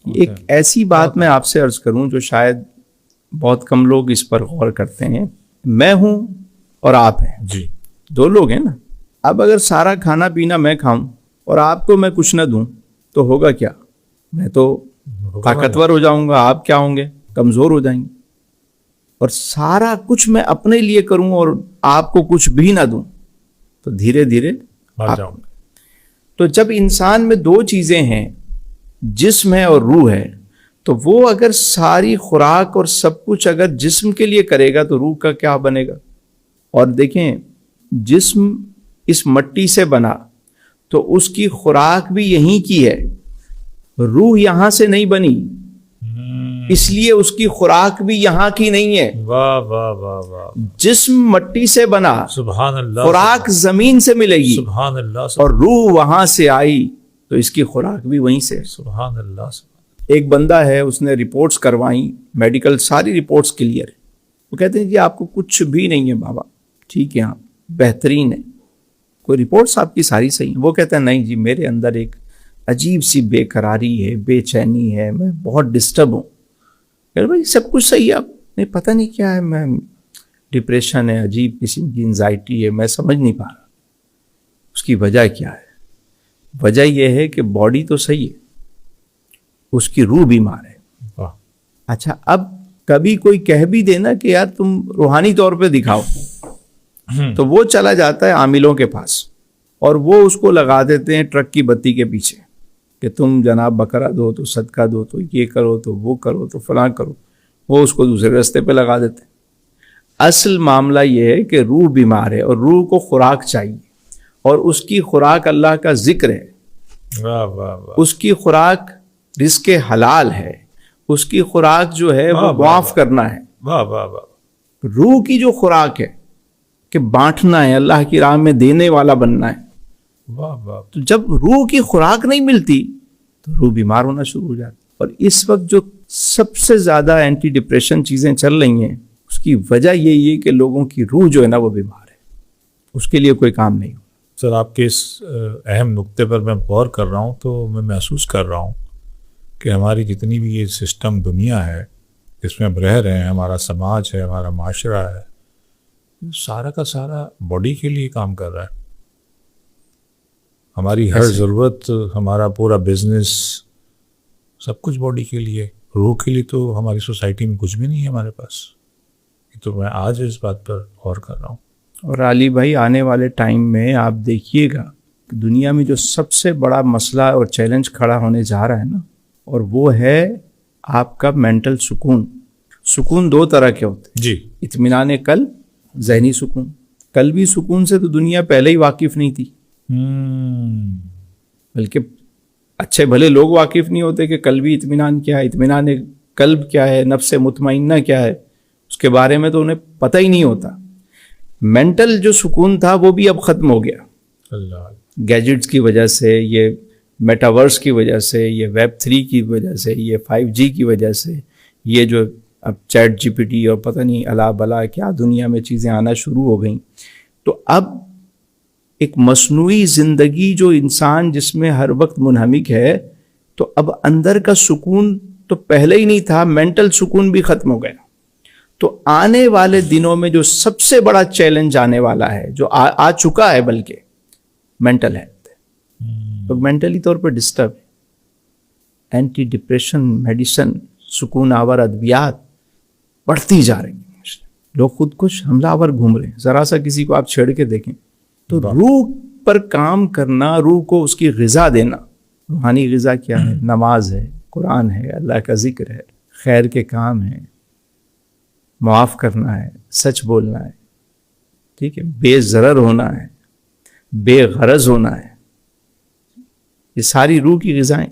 ایک ایسی بات میں آپ سے عرض کروں جو شاید بہت کم لوگ اس پر غور کرتے ہیں. میں ہوں اور آپ ہیں جی، دو لوگ ہیں نا. اب اگر سارا کھانا پینا میں کھاؤں اور آپ کو میں کچھ نہ دوں تو ہوگا کیا؟ میں تو طاقتور ہو جاؤں گا، آپ کیا ہوں گے؟ کمزور ہو جائیں گے. اور سارا کچھ میں اپنے لیے کروں اور آپ کو کچھ بھی نہ دوں تو دھیرے دھیرے آ جاؤں گا. تو جب انسان میں دو چیزیں ہیں، جسم ہے اور روح ہے، تو وہ اگر ساری خوراک اور سب کچھ اگر جسم کے لیے کرے گا تو روح کا کیا بنے گا؟ اور دیکھیں، جسم اس مٹی سے بنا تو اس کی خوراک بھی یہیں کی ہے، روح یہاں سے نہیں بنی، اس لیے اس کی خوراک بھی یہاں کی نہیں ہے. واہ واہ واہ واہ، جسم مٹی سے بنا، سبحان اللہ، خوراک زمین سے ملے گی، سبحان اللہ، اور روح وہاں سے آئی تو اس کی خوراک بھی وہیں سے. سبحان اللہ. ایک بندہ ہے، اس نے رپورٹس کروائیں، میڈیکل ساری رپورٹس کلیئر ہے. وہ کہتے ہیں جی آپ کو کچھ بھی نہیں ہے بابا، ٹھیک ہے، آپ بہترین ہے، کوئی رپورٹس آپ کی ساری صحیح ہیں. وہ کہتے ہیں نہیں جی، میرے اندر ایک عجیب سی بے قراری ہے، بے چینی ہے، میں بہت ڈسٹرب ہوں. کہ بھائی سب کچھ صحیح ہے، آپ نہیں پتہ نہیں کیا ہے، میں ڈپریشن ہے، عجیب قسم کی انزائٹی ہے، میں سمجھ نہیں پا رہا اس کی وجہ کیا ہے. وجہ یہ ہے کہ باڈی تو صحیح ہے، اس کی روح بیمار ہے. واہ. اچھا، اب کبھی کوئی کہہ بھی دینا کہ یار تم روحانی طور پہ دکھاؤ، تو وہ چلا جاتا ہے عاملوں کے پاس اور وہ اس کو لگا دیتے ہیں ٹرک کی بتی کے پیچھے کہ تم جناب بکرا دو تو صدقہ دو تو یہ کرو تو وہ کرو تو فلاں کرو. وہ اس کو دوسرے راستے پہ لگا دیتے ہیں. اصل معاملہ یہ ہے کہ روح بیمار ہے اور روح کو خوراک چاہیے، اور اس کی خوراک اللہ کا ذکر ہے. واہ واہ واہ، اس کی خوراک رزق حلال ہے، اس کی خوراک جو ہے وہ معاف کرنا ہے. واہ واہ واہ. روح کی جو خوراک ہے کہ بانٹنا ہے، اللہ کی راہ میں دینے والا بننا ہے. واہ واہ. تو جب روح کی خوراک نہیں ملتی تو روح بیمار ہونا شروع ہو جاتی. اور اس وقت جو سب سے زیادہ اینٹی ڈپریشن چیزیں چل رہی ہیں، اس کی وجہ یہی ہے کہ لوگوں کی روح جو ہے نا وہ بیمار ہے، اس کے لیے کوئی کام نہیں. سر، آپ کے اس اہم نقطے پر میں غور کر رہا ہوں تو میں محسوس کر رہا ہوں کہ ہماری جتنی بھی یہ سسٹم دنیا ہے جس میں ہم رہ رہے ہیں، ہمارا سماج ہے، ہمارا معاشرہ ہے، سارا کا سارا باڈی کے لیے کام کر رہا ہے. ہماری ہر ضرورت، ہمارا پورا بزنس، سب کچھ باڈی کے لیے. روح کے لیے تو ہماری سوسائٹی میں کچھ بھی نہیں ہے ہمارے پاس. تو میں آج اس بات پر غور کر رہا ہوں. اور علی بھائی، آنے والے ٹائم میں آپ دیکھیے گا کہ دنیا میں جو سب سے بڑا مسئلہ اور چیلنج کھڑا ہونے جا رہا ہے نا، اور وہ ہے آپ کا مینٹل سکون. سکون دو طرح کے ہوتے ہیں، جی. اطمینان قلب، ذہنی سکون. قلبی سکون سے تو دنیا پہلے ہی واقف نہیں تھی، بلکہ اچھے بھلے لوگ واقف نہیں ہوتے کہ قلبی اطمینان کیا ہے، اطمینان قلب کیا ہے، نفس مطمئنہ کیا ہے، اس کے بارے میں تو انہیں پتہ ہی نہیں ہوتا. مینٹل جو سکون تھا وہ بھی اب ختم ہو گیا. اللہ. گیجٹس کی وجہ سے، یہ میٹاورس کی وجہ سے، یہ ویب 3 کی وجہ سے، یہ 5G کی وجہ سے، یہ جو اب چیٹ GPT اور پتہ نہیں الا بلا کیا دنیا میں چیزیں آنا شروع ہو گئیں. تو اب ایک مصنوعی زندگی جو انسان جس میں ہر وقت منہمک ہے، تو اب اندر کا سکون تو پہلے ہی نہیں تھا، مینٹل سکون بھی ختم ہو گیا. تو آنے والے دنوں میں جو سب سے بڑا چیلنج آنے والا ہے، جو آ چکا ہے بلکہ، مینٹل ہیلتھ. لوگ مینٹلی طور پر ڈسٹرب ہے. اینٹی ڈپریشن میڈیسن، سکون آور ادویات بڑھتی جا رہی ہیں. لوگ خود کش حملہ آور گھوم رہے ہیں. ذرا سا کسی کو آپ چھیڑ کے دیکھیں تو روح پر کام کرنا، روح کو اس کی غذا دینا. روحانی غذا کیا ہے؟ نماز ہے، قرآن ہے، اللہ کا ذکر ہے، خیر کے کام ہیں، معاف کرنا ہے، سچ بولنا ہے، ٹھیک ہے، بے ضرر ہونا ہے، بے غرض ہونا ہے. یہ ساری روح کی غذائیں.